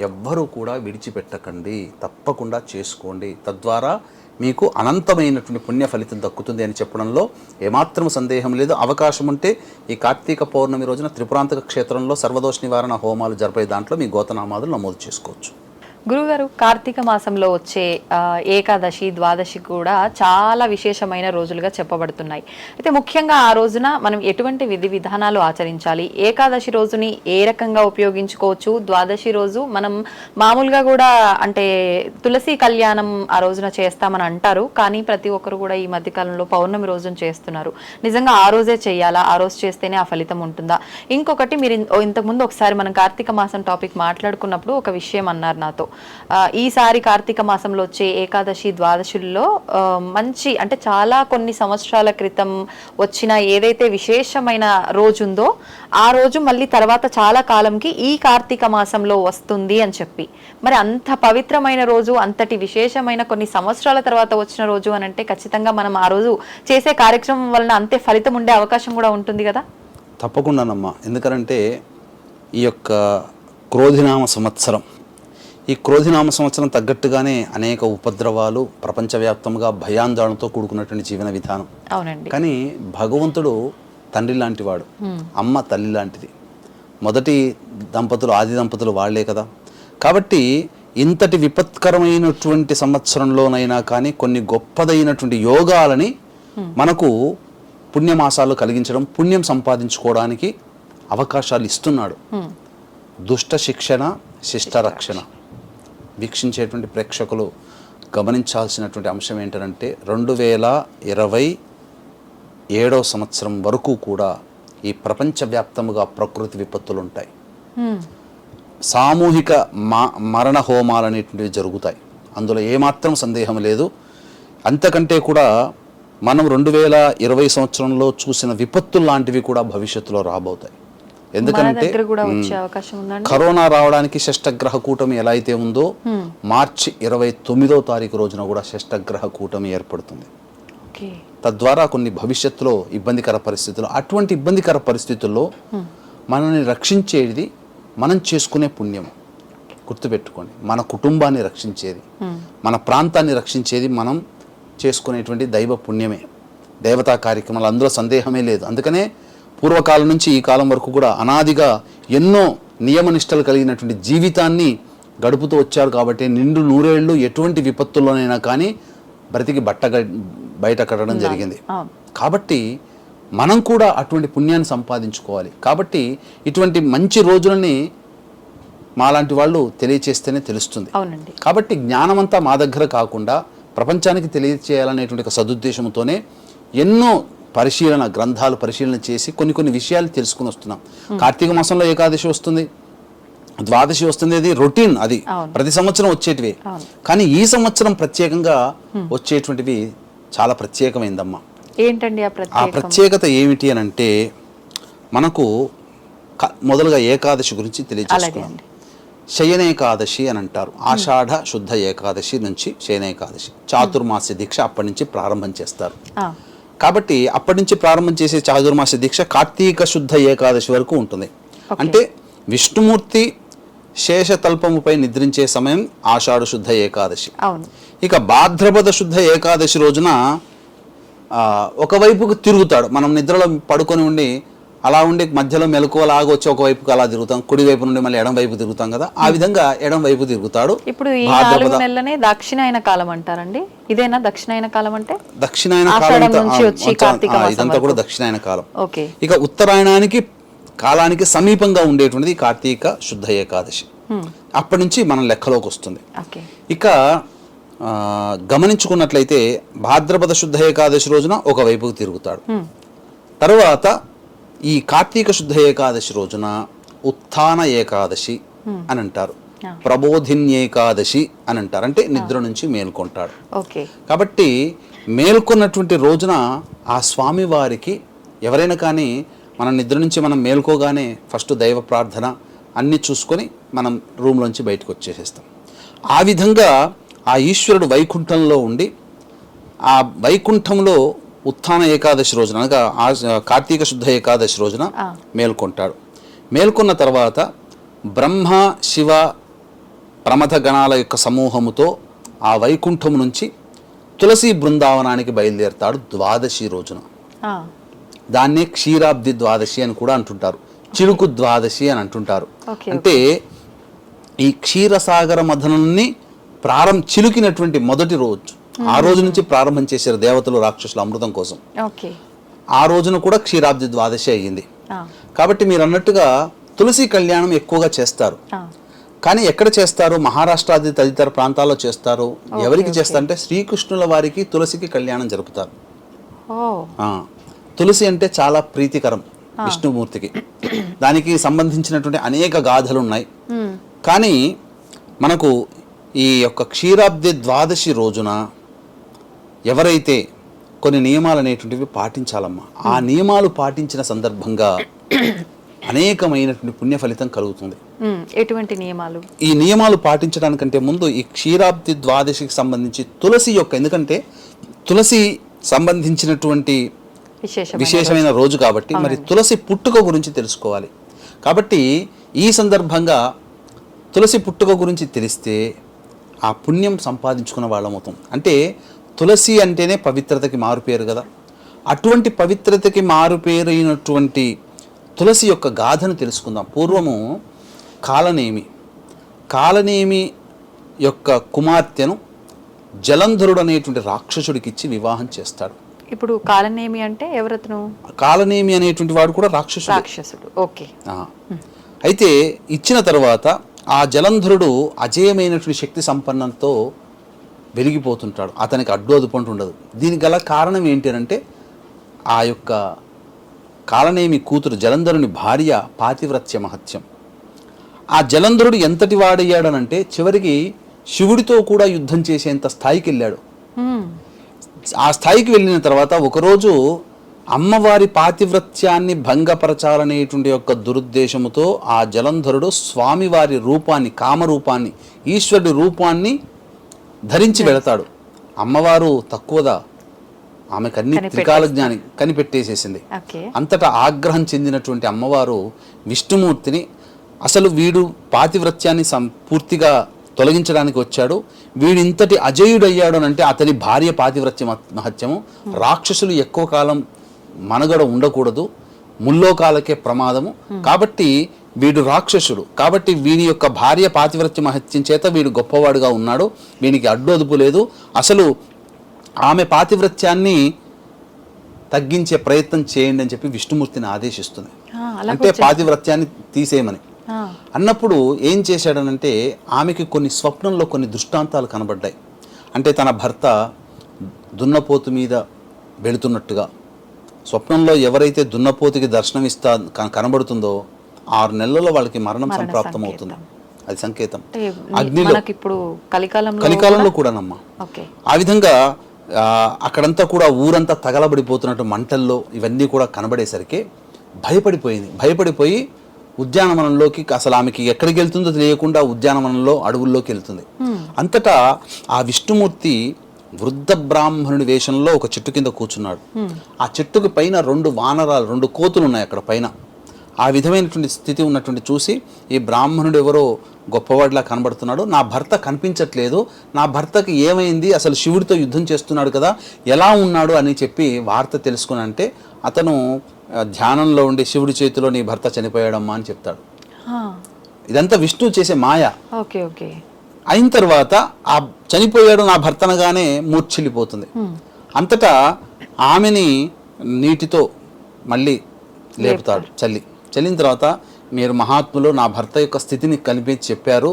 ఎవ్వరూ కూడా విడిచిపెట్టకండి, తప్పకుండా చేసుకోండి. తద్వారా మీకు అనంతమైనటువంటి పుణ్య ఫలితం దక్కుతుంది అని చెప్పడంలో ఏమాత్రం సందేహం లేదు. అవకాశం ఉంటే ఈ కార్తీక పౌర్ణమి రోజున త్రిపురాంతక క్షేత్రంలో సర్వదోష నివారణ హోమాలు జరిపే దాంట్లో మీ గోతనామాదులు నమోదు చేసుకోవచ్చు. గురుగారు, కార్తీక మాసంలో వచ్చే ఏకాదశి, ద్వాదశి కూడా చాలా విశేషమైన రోజులుగా చెప్పబడుతున్నాయి. అయితే ముఖ్యంగా ఆ రోజున మనం ఎటువంటి విధి విధానాలు ఆచరించాలి? ఏకాదశి రోజుని ఏ రకంగా ఉపయోగించుకోవచ్చు? ద్వాదశి రోజు మనం మామూలుగా కూడా అంటే తులసి కళ్యాణం ఆ రోజున చేస్తామని అంటారు, కానీ ప్రతి ఒక్కరు కూడా ఈ మధ్య కాలంలో పౌర్ణమి రోజున చేస్తున్నారు. నిజంగా ఆ రోజే చేయాలా? ఆ రోజు చేస్తేనే ఆ ఫలితం ఉంటుందా? ఇంకొకటి, మీరు ఇంతకుముందు ఒకసారి మనం కార్తీక మాసం టాపిక్ మాట్లాడుకున్నప్పుడు ఒక విషయం అన్నారు నాతో. ఈసారి కార్తీక మాసంలో వచ్చే ఏకాదశి, ద్వాదశుల్లో మంచి అంటే చాలా కొన్ని సంవత్సరాల క్రితం వచ్చిన ఏదైతే విశేషమైన రోజు ఉందో ఆ రోజు మళ్ళీ తర్వాత చాలా కాలంకి ఈ కార్తీక మాసంలో వస్తుంది అని చెప్పి, మరి అంత పవిత్రమైన రోజు, అంతటి విశేషమైన కొన్ని సంవత్సరాల తర్వాత వచ్చిన రోజు అని అంటే ఖచ్చితంగా మనం ఆ రోజు చేసే కార్యక్రమం వలన అంతే ఫలితం ఉండే అవకాశం కూడా ఉంటుంది కదా? తప్పకుండానమ్మా. ఎందుకంటే ఈ యొక్క క్రోధినామ సంవత్సరం, ఈ క్రోధినామ సంవత్సరం తగ్గట్టుగానే అనేక ఉపద్రవాలు, ప్రపంచవ్యాప్తంగా భయాందోళనతో కూడుకున్నటువంటి జీవన విధానం. అవునండి. కానీ భగవంతుడు తండ్రి లాంటి వాడు, అమ్మ తల్లి లాంటిది. మొదటి దంపతులు, ఆది దంపతులు వాళ్లే కదా. కాబట్టి ఇంతటి విపత్కరమైనటువంటి సంవత్సరంలోనైనా కానీ కొన్ని గొప్పదైనటువంటి యోగాలని మనకు పుణ్యమాసాలు కలిగించడం, పుణ్యం సంపాదించుకోవడానికి అవకాశాలు ఇస్తున్నాడు. దుష్ట శిక్షణ, శిష్ట రక్షణ. వీక్షించేటువంటి ప్రేక్షకులు గమనించాల్సినటువంటి అంశం ఏంటంటే 2027 సంవత్సరం వరకు కూడా ఈ ప్రపంచవ్యాప్తముగా ప్రకృతి విపత్తులు ఉంటాయి. సామూహిక మరణ హోమాలు అనేటువంటివి జరుగుతాయి. అందులో ఏమాత్రం సందేహం లేదు. అంతకంటే కూడా మనం 2020 సంవత్సరంలో చూసిన విపత్తులు లాంటివి కూడా భవిష్యత్తులో రాబోతాయి. ఎందుకంటే కరోనా రావడానికి షష్టగ్రహ కూటమి ఎలా అయితే ఉందో, మార్చి 29వ తారీఖు రోజున కూడా షష్టగ్రహ కూటమి ఏర్పడుతుంది. తద్వారా కొన్ని భవిష్యత్తులో ఇబ్బందికర పరిస్థితులు, అటువంటి ఇబ్బందికర పరిస్థితుల్లో మనల్ని రక్షించేది మనం చేసుకునే పుణ్యం. గుర్తుపెట్టుకోండి, మన కుటుంబాన్ని రక్షించేది, మన ప్రాంతాన్ని రక్షించేది మనం చేసుకునేటువంటి దైవ పుణ్యమే, దేవతా కార్యక్రమాలు, అందులో సందేహమే లేదు. అందుకనే పూర్వకాలం నుంచి ఈ కాలం వరకు కూడా అనాదిగా ఎన్నో నియమనిష్టలు కలిగినటువంటి జీవితాన్ని గడుపుతూ వచ్చారు. కాబట్టి నిండు నూరేళ్లు ఎటువంటి విపత్తుల్లోనైనా కానీ బ్రతికి బయట కట్టడం జరిగింది. కాబట్టి మనం కూడా అటువంటి పుణ్యాన్ని సంపాదించుకోవాలి. కాబట్టి ఇటువంటి మంచి రోజులని మాలాంటి వాళ్ళు తెలియచేస్తేనే తెలుస్తుంది. కాబట్టి జ్ఞానమంతా మా దగ్గర కాకుండా ప్రపంచానికి తెలియచేయాలనేటువంటి ఒక సదుద్దేశంతోనే ఎన్నో గ్రంథాలు పరిశీలన చేసి కొన్ని విషయాలు తెలుసుకుని వస్తున్నాం. కార్తీక మాసంలో ఏకాదశి వస్తుంది, ద్వాదశి వస్తుంది, అది రొటీన్, అది ప్రతి సంవత్సరం వచ్చేటివి. కానీ ఈ సంవత్సరం ప్రత్యేకంగా వచ్చేటువంటివి చాలా ప్రత్యేకమైందమ్మా. ఏంటండి ఆ ప్రత్యేకత ఏమిటి అని అంటే, మనకు మొదలుగా ఏకాదశి గురించి తెలియజేస్తున్నాం. శయనేకాదశి అని అంటారు. ఆషాఢ శుద్ధ ఏకాదశి నుంచి శయనేకాదశి, చాతుర్మాస్య దీక్ష అప్పటి నుంచి ప్రారంభం చేస్తారు. కాబట్టి అప్పటి నుంచి ప్రారంభం చేసే చాతుర్మాస దీక్ష కార్తీక శుద్ధ ఏకాదశి వరకు ఉంటుంది. అంటే విష్ణుమూర్తి శేషతల్పముపై నిద్రించే సమయం ఆషాఢ శుద్ధ ఏకాదశి. ఇక భాద్రపద శుద్ధ ఏకాదశి రోజున ఒకవైపుకు తిరుగుతాడు. మనం నిద్రలో పడుకొని ఉండి అలా ఉండి మధ్యలో మెలకువలాగా వచ్చి ఒకవైపుకు అలా తిరుగుతాం, కుడి వైపు నుండి మళ్ళీ ఎడం వైపు తిరుగుతాం కదా, ఆ విధంగా ఎడం వైపు తిరుగుతాడు. ఇప్పుడు ఈ 4 నెలలనే దక్షిణాయన కాలం అంటారండి. ఇదేనా దక్షిణాయన కాలం అంటే? దక్షిణాయన కాలం ఇదంతా కూడా దక్షిణాయన కాలం. ఇక ఉత్తరాయణానికి కాలానికి సమీపంగా ఉండేటువంటిది కార్తీక శుద్ధ ఏకాదశి. అప్పటి నుంచి మనం లెక్కలోకి వస్తుంది. ఇక గమనించుకున్నట్లయితే భాద్రపద శుద్ధ ఏకాదశి రోజున ఒకవైపుకు తిరుగుతాడు. తరువాత ఈ కార్తీక శుద్ధ ఏకాదశి రోజున ఉత్థాన ఏకాదశి అని అంటారు, ప్రబోధిన్యేకాదశి అని అంటారు. అంటే నిద్ర నుంచి మేల్కొంటాడు. కాబట్టి మేల్కొన్నటువంటి రోజున ఆ స్వామి వారికి ఎవరైనా కానీ మనం నిద్ర నుంచి మనం మేల్కోగానే ఫస్ట్ దైవ ప్రార్థన అన్నీ చూసుకొని మనం రూమ్లోంచి బయటకు వచ్చేసేస్తాం. ఆ విధంగా ఆ ఈశ్వరుడు వైకుంఠంలో ఉండి ఆ వైకుంఠంలో ఉత్థాన ఏకాదశి రోజున అనగా కార్తీక శుద్ధ ఏకాదశి రోజున మేల్కొంటాడు. మేల్కొన్న తర్వాత బ్రహ్మ శివ ప్రమథ గణాల యొక్క సమూహముతో ఆ వైకుంఠం నుంచి తులసి బృందావనానికి బయలుదేరుతాడు ద్వాదశి రోజున. దాన్నే క్షీరాబ్ది ద్వాదశి అని కూడా అంటుంటారు, చిలుకు ద్వాదశి అని అంటుంటారు. అంటే ఈ క్షీరసాగర మథనాన్ని చిలుకినటువంటి మొదటి రోజు, ఆ రోజు నుంచి ప్రారంభం చేశారు దేవతలు రాక్షసులు అమృతం కోసం. ఆ రోజున కూడా క్షీరాబ్ది ద్వాదశి అయ్యింది. కాబట్టి మీరు అన్నట్టుగా తులసి కళ్యాణం ఎక్కువగా చేస్తారు. కానీ ఎక్కడ చేస్తారు? మహారాష్ట్రాది తదితర ప్రాంతాల్లో చేస్తారు. ఎవరికి చేస్తారంటే శ్రీకృష్ణుల వారికి తులసికి కళ్యాణం జరుపుతారు. తులసి అంటే చాలా ప్రీతికరం విష్ణుమూర్తికి. దానికి సంబంధించినటువంటి అనేక గాథలు ఉన్నాయి. కానీ మనకు ఈ యొక్క క్షీరాబ్ది ద్వాదశి రోజున ఎవరైతే కొన్ని నియమాలు అనేటువంటివి పాటించాలమ్మా, ఆ నియమాలు పాటించిన సందర్భంగా అనేకమైనటువంటి పుణ్య ఫలితం కలుగుతుంది. ఎటువంటి నియమాలు? ఈ నియమాలు పాటించడానికంటే ముందు ఈ క్షీరాబ్ది ద్వాదశికి సంబంధించి తులసి యొక్క, ఎందుకంటే తులసి సంబంధించినటువంటి విశేషమైన రోజు కాబట్టి మరి తులసి పుట్టుక గురించి తెలుసుకోవాలి. కాబట్టి ఈ సందర్భంగా తులసి పుట్టుక గురించి తెలిస్తే ఆ పుణ్యం సంపాదించుకున్న వాళ్ళమవుతాం. అంటే తులసి అంటేనే పవిత్రతకి మారుపేరు కదా. అటువంటి పవిత్రతకి మారుపేరైనటువంటి తులసి యొక్క గాథను తెలుసుకుందాం. పూర్వము కాలనేమి యొక్క కుమార్తెను జలంధరుడు అనేటువంటి రాక్షసుడికి ఇచ్చి వివాహం చేస్తాడు. ఇప్పుడు కాలనేమి అంటే ఎవరతను? కాలనేమి అనేటువంటి వాడు కూడా రాక్షసుడు. ఓకే. అయితే ఇచ్చిన తర్వాత ఆ జలంధరుడు అజేయమైనటువంటి శక్తి సంపన్నంతో వెలిగిపోతుంటాడు. అతనికి అడ్డు అదుపంటు ఉండదు. దీనికి గల కారణం ఏంటి అంటే ఆ యొక్క కాలనేమి కూతురు జలంధరుని భార్య పాతివ్రత్య మహత్యం. ఆ జలంధరుడు ఎంతటి వాడయ్యాడనంటే చివరికి శివుడితో కూడా యుద్ధం చేసేంత స్థాయికి వెళ్ళాడు. ఆ స్థాయికి వెళ్ళిన తర్వాత ఒకరోజు అమ్మవారి పాతివ్రత్యాన్ని భంగపరచాలనేటువంటి యొక్క దురుద్దేశముతో ఆ జలంధరుడు స్వామివారి రూపాన్ని, కామరూపాన్ని, ఈశ్వరుడి రూపాన్ని ధరించి వెళతాడు. అమ్మవారు తక్కువదా, ఆమెకు అన్ని త్రికాల జ్ఞాని కనిపెట్టేసేసింది. అంతటా ఆగ్రహం చెందినటువంటి అమ్మవారు విష్ణుమూర్తిని, అసలు వీడు పాతివ్రత్యాన్ని పూర్తిగా తొలగించడానికి వచ్చాడు, వీడు ఇంతటి అజయుడయ్యాడు అంటే అతని భార్య పాతివ్రత్య మహత్యము, రాక్షసులు ఎక్కువ కాలం మనుగడ ఉండకూడదు, ముల్లోకాలకే ప్రమాదము, కాబట్టి వీడు రాక్షసుడు, కాబట్టి వీని యొక్క భార్య పాతివ్రత్య మహత్యం చేత వీడు గొప్పవాడుగా ఉన్నాడు, వీనికి అడ్డు అదుపు లేదు, అసలు ఆమె పాతివ్రత్యాన్ని తగ్గించే ప్రయత్నం చేయండి అని చెప్పి విష్ణుమూర్తిని ఆదేశిస్తుంది. అంటే పాతివ్రత్యాన్ని తీసేయమని అన్నప్పుడు ఏం చేశాడనంటే ఆమెకి స్వప్నంలో కొన్ని దృష్టాంతాలు కనబడ్డాయి. అంటే తన భర్త దున్నపోతు మీద వెళుతున్నట్టుగా స్వప్నంలో ఎవరైతే దున్నపోతుకి దర్శనమిస్తా కనబడుతుందో 6 నెలల్లో వాళ్ళకి మరణం సంప్రాప్తం అవుతుంది. అది సంకేతం. అగ్నిలో కలికాలంలో కూడానమ్మా. ఆ విధంగా అక్కడంతా కూడా ఊరంతా తగలబడిపోతున్నట్టు మంటల్లో ఇవన్నీ కూడా కనబడేసరికి భయపడిపోయి ఉద్యానవనంలోకి, అసలు ఆమెకి ఎక్కడికి వెళ్తుందో తెలియకుండా ఉద్యానవనంలో అడవుల్లోకి వెళ్తుంది. అంతటా ఆ విష్ణుమూర్తి వృద్ధ బ్రాహ్మణుడి వేషంలో ఒక చెట్టు కింద కూర్చున్నాడు. ఆ చెట్టుకి పైన 2 కోతులు ఉన్నాయి అక్కడ పైన. ఆ విధమైనటువంటి స్థితి ఉన్నటువంటి చూసి ఈ బ్రాహ్మణుడు ఎవరో గొప్పవాడిలా కనబడుతున్నాడు, నా భర్త కనిపించట్లేదు, నా భర్తకి ఏమైంది, అసలు శివుడితో యుద్ధం చేస్తున్నాడు కదా, ఎలా ఉన్నాడు అని చెప్పి వార్త తెలుసుకుని అంటే అతను ధ్యానంలో ఉండి శివుడి చేతిలో నీ భర్త చనిపోయాడమ్మా అని చెప్తాడు. ఇదంతా విష్ణువు చేసే మాయ. అయిన తర్వాత ఆ చనిపోయాడు నా భర్తనగానే మూర్ఛిల్లిపోతుంది. అంతటా ఆమెని నీటితో మళ్ళీ లేపుతాడు. చల్లిన తర్వాత మీరు మహాత్ములు నా భర్త యొక్క స్థితిని కనిపించి చెప్పారు,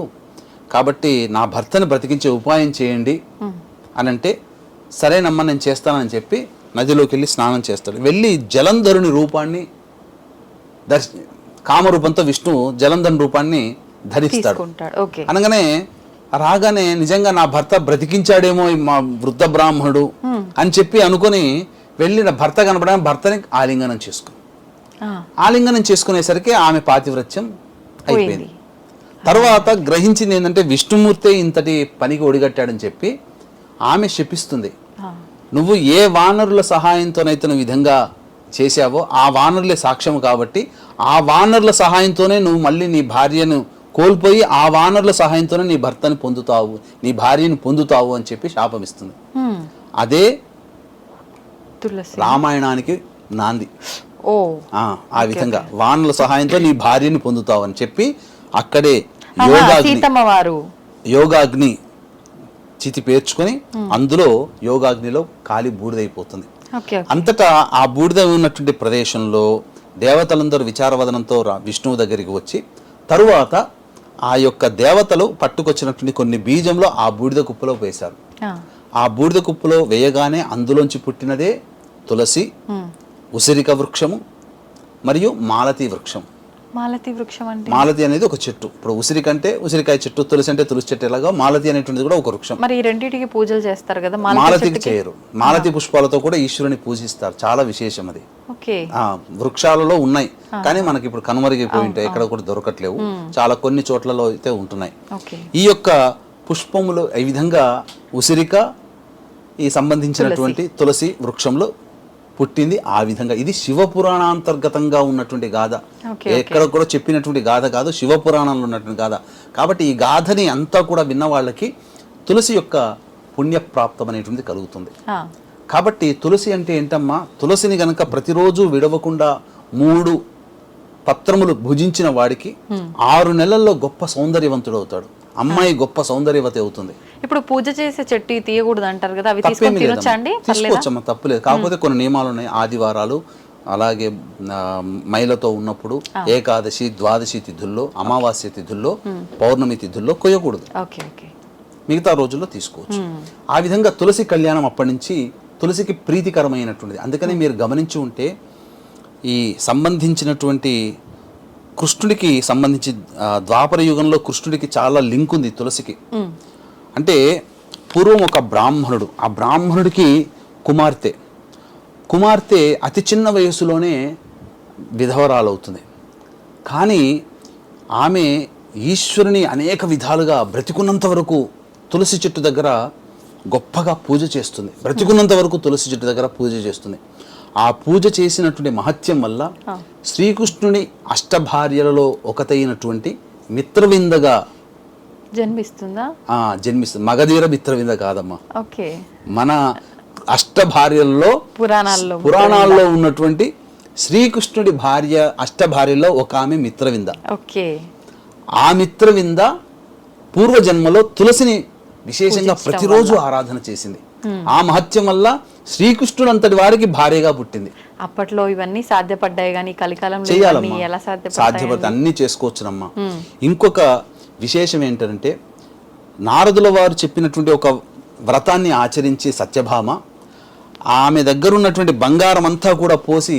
కాబట్టి నా భర్తను బ్రతికించే ఉపాయం చేయండి అని అంటే సరేనమ్మా నేను చేస్తానని చెప్పి నదిలోకి వెళ్ళి స్నానం చేస్తాడు. వెళ్ళి జలంధరుని రూపాన్ని కామరూపంతో విష్ణు జలంధరుని రూపాన్ని ధరిస్తాడు. అనగానే రాగానే నిజంగా నా భర్త బ్రతికించాడేమో మా వృద్ధ బ్రాహ్మణుడు అని చెప్పి అనుకుని వెళ్ళిన భర్త కనపడని భర్తని ఆలింగనం చేసుకునేసరికి ఆమె పాతివ్రత్యం అయిపోయింది. తర్వాత గ్రహించింది ఏంటంటే విష్ణుమూర్తి ఇంతటి పనికి ఒడిగట్టాడని చెప్పి ఆమె శపిస్తుంది. నువ్వు ఏ వానరుల సహాయంతోనైతే నువ్వు విధంగా చేశావో ఆ వానరులే సాక్ష్యము కాబట్టి ఆ వానరుల సహాయంతోనే నువ్వు మళ్ళీ నీ భార్యను కోల్పోయి ఆ వానరుల సహాయంతోనే నీ భర్తని పొందుతావు, నీ భార్యను పొందుతావు అని చెప్పి శాపమిస్తుంది. అదే రామాయణానికి నాంది. ఆ విధంగా వానరుల సహాయంతో నీ భార్యని పొందుతావు అని చెప్పి అక్కడే సీతమ్మ వారు యోగాగ్ని చితి పేర్చుకొని అందులో యోగాగ్నిలో కాలి బూడిదైపోతుంది. అంతటా ఆ బూడిద ఉన్నటువంటి ప్రదేశంలో దేవతలందరూ విచారవదనంతో విష్ణువు దగ్గరికి వచ్చి తరువాత ఆ యొక్క దేవతలు పట్టుకొచ్చినటువంటి కొన్ని బీజంలో ఆ బూడిద కుప్పలో వేశారు. ఆ బూడిద కుప్పలో వేయగానే అందులోంచి పుట్టినదే తులసి, ఉసిరిక వృక్షము మరియు మాలతి వృక్షం. మాలతి వృక్షం అంటే మాలతి అనేది ఒక చెట్టు. ఇప్పుడు ఉసిరిక అంటే ఉసిరికాయ చెట్టు, తులసి అంటే తులసి చెట్టు, ఎలాగా మాలతి అనేటువంటిది కూడా ఒక వృక్షం. మరి ఈ రెండింటికి పూజలు చేస్తారు కదా, మాలతికి చేయరు. మాలతి పుష్పాలతో కూడా ఈశ్వరుని పూజిస్తారు, చాలా విశేషం అది. వృక్షాలలో ఉన్నాయి కానీ మనకి ఇప్పుడు కనుమరిగిపోయి ఉంటాయి, ఎక్కడ కూడా దొరకట్లేవు, చాలా కొన్ని చోట్లలో అయితే ఉంటున్నాయి. ఈ యొక్క పుష్పములు ఈ విధంగా ఉసిరిక ఈ సంబంధించినటువంటి తులసి వృక్షంలో పుట్టింది. ఆ విధంగా ఇది శివపురాణాంతర్గతంగా ఉన్నటువంటి గాథ, ఎక్కడ కూడా చెప్పినటువంటి గాథ కాదు, శివపురాణంలో ఉన్నటువంటి గాథ. కాబట్టి ఈ గాథని అంతా కూడా విన్న వాళ్ళకి తులసి యొక్క పుణ్యప్రాప్తం అనేటువంటిది కలుగుతుంది. కాబట్టి తులసి అంటే ఏంటమ్మా, తులసిని గనక ప్రతిరోజు విడవకుండా 3 పత్రములు భుజించిన వాడికి 6 నెలల్లో గొప్ప సౌందర్యవంతుడు అవుతాడు. అమ్మాయి గొప్ప సౌందర్యవతి అవుతుంది. ఇప్పుడు పూజ చేసే చెట్టు తీయకూడదు అంటారు కదా, అవి తీసుకొని తినొచ్చా అండి? తీసుకోవచ్చమ్మా, తప్పులేదు. కాకపోతే కొన్ని నియమాలు ఉన్నాయి. ఆదివారాలు, అలాగే మైలతో ఉన్నప్పుడు, ఏకాదశి, ద్వాదశి తిథుల్లో, అమావాస్య తిథుల్లో, పౌర్ణమి తిథుల్లో కొయ్యకూడదు. మిగతా రోజుల్లో తీసుకోవచ్చు. ఆ విధంగా తులసి కళ్యాణం అప్పటి నుంచి తులసికి ప్రీతికరమైనటువంటిది. అందుకని మీరు గమనించి ఉంటే ఈ సంబంధించినటువంటి కృష్ణుడికి సంబంధించి ద్వాపర యుగంలో కృష్ణుడికి చాలా లింక్ ఉంది తులసికి. అంటే పూర్వం ఒక బ్రాహ్మణుడు, ఆ బ్రాహ్మణుడికి కుమార్తె అతి చిన్న వయసులోనే విధవరాలవుతుంది. కానీ ఆమె ఈశ్వరుని అనేక విధాలుగా బ్రతికున్నంత వరకు తులసి చెట్టు దగ్గర గొప్పగా పూజ చేస్తుంది. బ్రతికున్నంత వరకు తులసి చెట్టు దగ్గర పూజ చేస్తుంది. ఆ పూజ చేసినటువంటి మహత్యం వల్ల శ్రీకృష్ణుని అష్టభార్యలలో ఒకటైనటువంటి మిత్రవిందగా జన్మిస్తుంది. మగధీర మిత్రవింద కాదమ్మా, మన అష్టభార్యలలో పురాణాల్లో ఉన్నటువంటి శ్రీకృష్ణుడి భార్య అష్టభార్యలో ఒక ఆమె మిత్రవింద. ఆ మిత్రవింద పూర్వజన్మలో తులసిని విశేషంగా ప్రతిరోజు ఆరాధన చేసింది. ఆ మహత్యం వల్ల శ్రీకృష్ణుడు అంతటి వారికి భార్యగా పుట్టింది. అప్పట్లో ఇవన్నీ సాధ్యపడ్డాయి కానీ కలికాలంలో చేయాలమ్మా, సాధ్యపడితే అన్ని చేసుకోవచ్చునమ్మా. ఇంకొక విశేషం ఏంటంటే, నారదుల వారు చెప్పినటువంటి ఒక వ్రతాన్ని ఆచరించి సత్యభామ ఆమె దగ్గర ఉన్నటువంటి బంగారం అంతా కూడా పోసి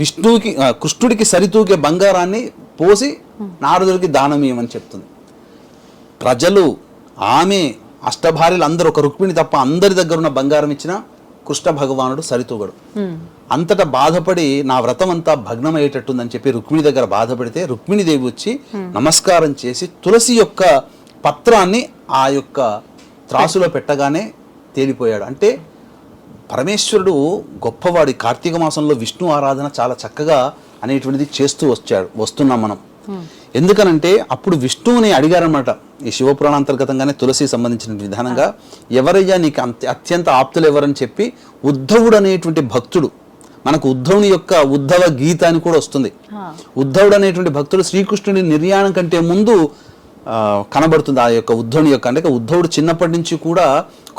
విష్ణువుకి కృష్ణుడికి సరితూగే బంగారాన్ని పోసి నారదుడికి దానం ఇవ్వమని చెప్తుంది. ప్రజలు ఆమె అష్టభార్యలు అందరూ ఒక రుక్మిణి తప్ప అందరి దగ్గర ఉన్న బంగారం ఇచ్చిన కృష్ణ భగవానుడు సరితూగడు. అంతటా బాధపడి నా వ్రతం అంతా భగ్నమయ్యేటట్టుందని చెప్పి రుక్మిణి దగ్గర బాధపడితే రుక్మిణీదేవి వచ్చి నమస్కారం చేసి తులసి యొక్క పత్రాన్ని ఆ యొక్క త్రాసులో పెట్టగానే తేలిపోయాడు. అంటే పరమేశ్వరుడు గొప్పవాడి. కార్తీక మాసంలో విష్ణు ఆరాధన చాలా చక్కగా అనేటువంటిది చేస్తూ వస్తున్నాం మనం. ఎందుకనంటే అప్పుడు విష్ణువుని అడిగారన్నమాట. ఈ శివపురాణాంతర్గతంగానే తులసి సంబంధించిన విధానంగా ఎవరయ్యా నీకు అత్యంత ఆప్తులు ఎవరని చెప్పి ఉద్ధవుడు అనేటువంటి భక్తుడు, మనకు ఉద్ధవుని యొక్క ఉద్ధవ గీత అని కూడా వస్తుంది. ఉద్ధవుడు అనేటువంటి భక్తుడు శ్రీకృష్ణుని నిర్యాణం కంటే ముందు కనబడుతుంది. ఆ యొక్క ఉద్ధవుని యొక్క అంటే ఉద్ధవుడు చిన్నప్పటి నుంచి కూడా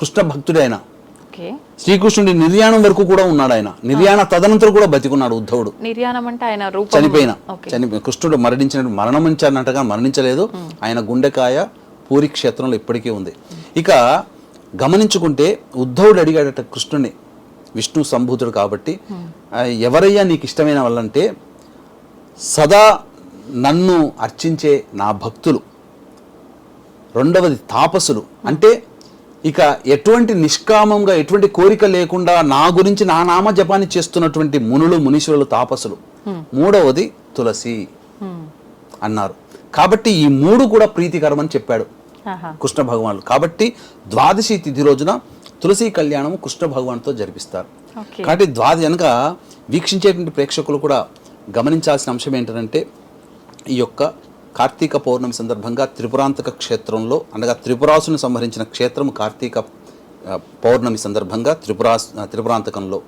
కృష్ణ భక్తుడే. ఆయన శ్రీకృష్ణుడి నిర్యాణం వరకు కూడా ఉన్నాడు. ఆయన నిర్యాణ తదనంతరం కూడా బతికున్నాడు ఉద్ధవుడు. చనిపోయిన కృష్ణుడు మరణించినట్టుగా మరణించలేదు. ఆయన గుండెకాయ పూరి క్షేత్రంలో ఇప్పటికీ ఉంది. ఇక గమనించుకుంటే ఉద్ధవుడు అడిగాడట కృష్ణుడిని, విష్ణు సంభూతుడు కాబట్టి, ఎవరయ్యా నీకు ఇష్టమైన వాళ్ళంటే సదా నన్ను అర్చించే నా భక్తులు, రెండవది తాపసులు, అంటే ఇక ఎటువంటి నిష్కామంగా ఎటువంటి కోరిక లేకుండా నా గురించి నా నామ జపాన్ని చేస్తున్నటువంటి మునులు, మునీశ్వరులు, తాపసులు, మూడవది తులసి అన్నారు. కాబట్టి ఈ 3 కూడా ప్రీతికరమని చెప్పాడు కృష్ణ భగవానుడు. కాబట్టి ద్వాదశి తిథి రోజున తులసి కళ్యాణం కృష్ణ భగవాన్తో జరిపిస్తారు. కాబట్టి వెనక వీక్షించేటువంటి ప్రేక్షకులు కూడా గమనించాల్సిన అంశం ఏంటంటే, ఈ యొక్క కార్తీక పౌర్ణమి సందర్భంగా త్రిపురాంతక క్షేత్రంలో, అనగా త్రిపురాసుని సంహరించిన క్షేత్రం కార్తీక పౌర్ణమి సందర్భంగా త్రిపురాంతకంలో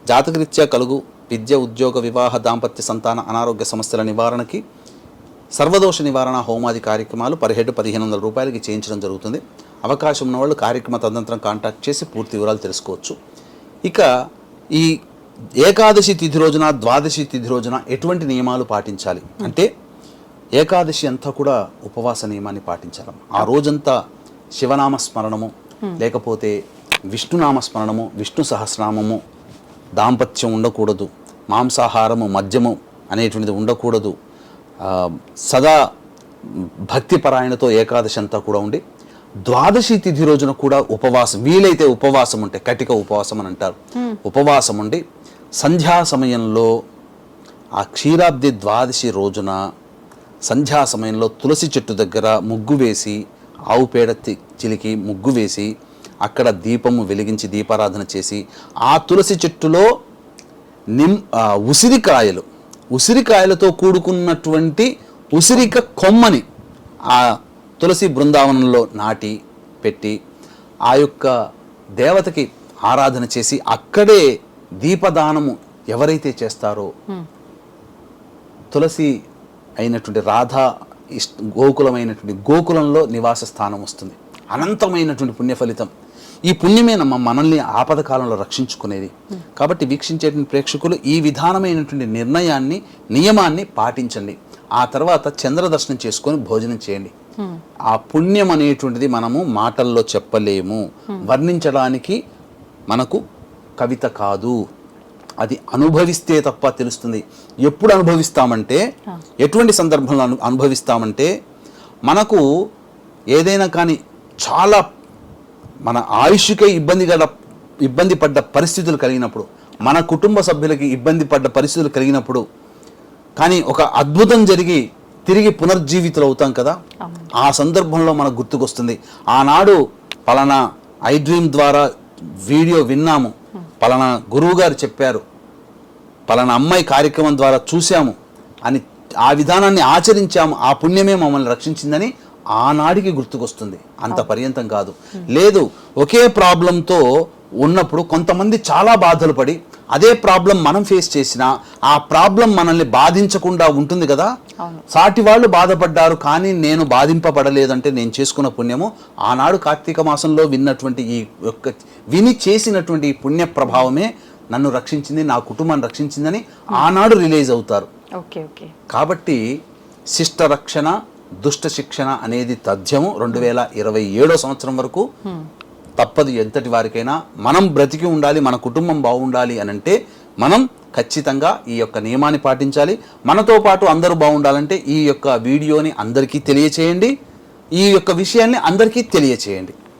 జాతకరీత్యా కలుగు విద్య, ఉద్యోగ, వివాహ, దాంపత్య, సంతాన, అనారోగ్య సమస్యల నివారణకి సర్వదోష నివారణ హోమాది కార్యక్రమాలు పర్ హెడ్ 1500 రూపాయలకి చేయించడం జరుగుతుంది. అవకాశం ఉన్న వాళ్ళు కార్యక్రమ తదనంతరం కాంటాక్ట్ చేసి పూర్తి వివరాలు తెలుసుకోవచ్చు. ఇక ఈ ఏకాదశి తిథి రోజున, ద్వాదశి తిథి రోజున ఎటువంటి నియమాలు పాటించాలి అంటే, ఏకాదశి అంతా కూడా ఉపవాస నియమాన్ని పాటించాలి. ఆ రోజంతా శివనామ స్మరణము, లేకపోతే విష్ణునామ స్మరణము, విష్ణు సహస్రనామము, దాంపత్యం ఉండకూడదు, మాంసాహారము మద్యము అనేటువంటిది ఉండకూడదు. సదా భక్తిపరాయణతో ఏకాదశి అంతా కూడా ఉండి, ద్వాదశి తిథి రోజున కూడా ఉపవాసం, వీలైతే ఉపవాసం ఉంటే కటిక ఉపవాసం అని అంటారు, ఉపవాసం ఉండి సంధ్యా సమయంలో ఆ క్షీరాబ్ది ద్వాదశి రోజున సంధ్యా సమయంలో తులసి చెట్టు దగ్గర ముగ్గు వేసి, ఆవు పేడ చిలికి ముగ్గు వేసి, అక్కడ దీపము వెలిగించి దీపారాధన చేసి, ఆ తులసి చెట్టులో ఉసిరికాయలతో కూడుకున్నటువంటి ఉసిరిక కొమ్మని ఆ తులసి బృందావనంలో నాటి పెట్టి ఆ యొక్క దేవతకి ఆరాధన చేసి, అక్కడే దీపదానము ఎవరైతే చేస్తారో, తులసి అయినటువంటి రాధా గోకులమైనటువంటి గోకులంలో నివాస స్థానం వస్తుంది. అనంతమైనటువంటి పుణ్య ఫలితం. ఈ పుణ్యమే మనల్ని ఆపద కాలంలో రక్షించుకునేది. కాబట్టి వీక్షించేటువంటి ప్రేక్షకులు ఈ విధానమైనటువంటి నియమాన్ని పాటించండి. ఆ తర్వాత చంద్ర దర్శనం చేసుకొని భోజనం చేయండి. ఆ పుణ్యం అనేటువంటిది మనము మాటల్లో చెప్పలేము, వర్ణించడానికి మనకు కవిత కాదు, అది అనుభవిస్తే తప్ప తెలుస్తుంది. ఎప్పుడు అనుభవిస్తామంటే, ఎటువంటి సందర్భంలో అనుభవిస్తామంటే, మనకు ఏదైనా కానీ చాలా మన ఆయుష్కే ఇబ్బంది పడ్డ పరిస్థితులు కలిగినప్పుడు, మన కుటుంబ సభ్యులకి ఇబ్బంది పడ్డ పరిస్థితులు కలిగినప్పుడు, కానీ ఒక అద్భుతం జరిగి తిరిగి పునర్జీవితులు అవుతాం కదా, ఆ సందర్భంలో మనకు గుర్తుకొస్తుంది, ఆనాడు పలానా ఐ డ్రీమ్ ద్వారా వీడియో విన్నాము, పలానా గురువు గారు చెప్పారు, పలానా అమ్మాయి కార్యక్రమం ద్వారా చూశాము అని ఆ విధానాన్ని ఆచరించాము, ఆ పుణ్యమే మమ్మల్ని రక్షించిందని ఆనాడికి గుర్తుకొస్తుంది. అంత పర్యంతం కాదు. లేదు, ఒకే ప్రాబ్లంతో ఉన్నప్పుడు కొంతమంది చాలా బాధలు పడి అదే ప్రాబ్లం మనం ఫేస్ చేసినా ఆ ప్రాబ్లం మనల్ని బాధించకుండా ఉంటుంది కదా. సాటి వాళ్ళు బాధపడ్డారు కానీ నేను బాధింపబడలేదంటే నేను చేసుకున్న పుణ్యము ఆనాడు కార్తీక మాసంలో విని చేసినటువంటి ఈ పుణ్య ప్రభావమే నన్ను రక్షించింది, నా కుటుంబాన్ని రక్షించిందని ఆనాడు రిలీజ్ అవుతారు. కాబట్టి శిష్ట రక్షణ, దుష్ట శిక్షణ అనేది తథ్యము 2027 సంవత్సరం వరకు తప్పదు. ఎంతటి వారికైనా మనం బ్రతికి ఉండాలి, మన కుటుంబం బాగుండాలి అని అంటే మనం ఖచ్చితంగా ఈ యొక్క నియమాన్ని పాటించాలి. మనతో పాటు అందరూ బాగుండాలంటే ఈ యొక్క వీడియోని అందరికీ తెలియచేయండి, ఈ యొక్క విషయాన్ని అందరికీ తెలియచేయండి.